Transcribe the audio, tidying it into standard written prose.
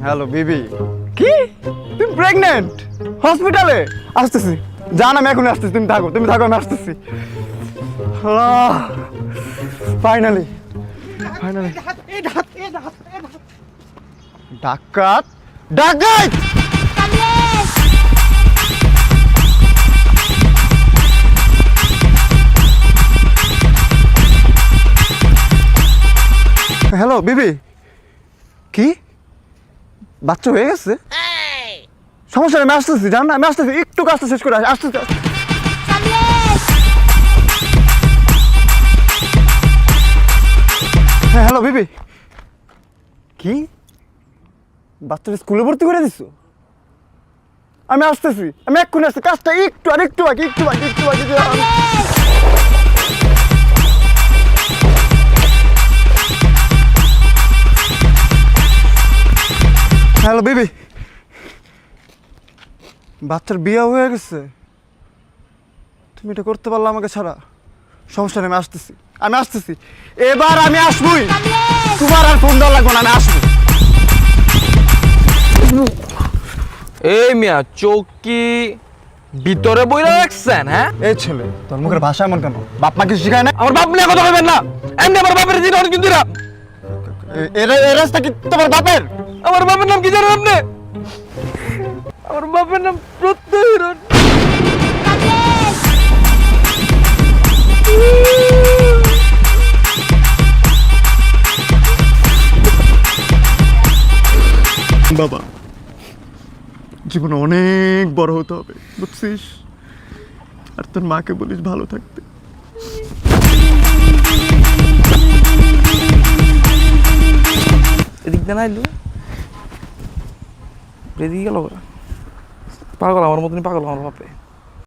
Hello baby. কি তুমি pregnant? হসপিটালে? আসতেছি, জান আমি এখন আসতেছি, তুমি থাকো আমি আসতেছি। ফাইনালি ডাকাত ডাকাত হ্যালো বেবি। কি বাচ্চা হয়ে গেছে? সমস্যা নেই, আমি আসতেছি, জান না আমি আসতেছি, একটু কাজটা শেষ করে আসতেছি। হ্যাঁ হ্যালো বেবি। কি বাচ্চাটা স্কুলে ভর্তি করে দিছো? আমি আসতেছি, আমি এক্ষুনি আসছি, কাজটা একটু বাকি। হ্যালো বেবি, বাচ্চার বিয়ে হয়ে গেছে? তুমি এটা করতে পারলে আমাকে ছাড়া? সমস্যা নেই, আমি আসতেছি, এবার আমি আসবই, তোমার আর ফোন দেওয়া লাগবে না, আমি আসবো। এই মিয়া চোখ কি ভিতরে বইরা রাখছেন? হ্যাঁ এই ছেলে, তোর মুখের ভাষা এমন কেন? বাপ মা কিছু শিখায় না? আমার বাপ নিয়ে কথা বলবেন না। এমনি আমার বাপের দিন অনেক কিন্তু এই রাস্তা কি তোমার বাপের? আমার বাপের নাম কি জানেন আপনি? আমার বাপের নাম প্রত্যয় হিরণ। বাবা, জীবনে অনেক বড় হতে হবে, বুঝছিস? আর তোর মাকে বলিস ভালো থাকতে। এদিক দিয়ে নাইলু এদিকে গেল পাগল, আমার মতনই পাগল আমার বাপে।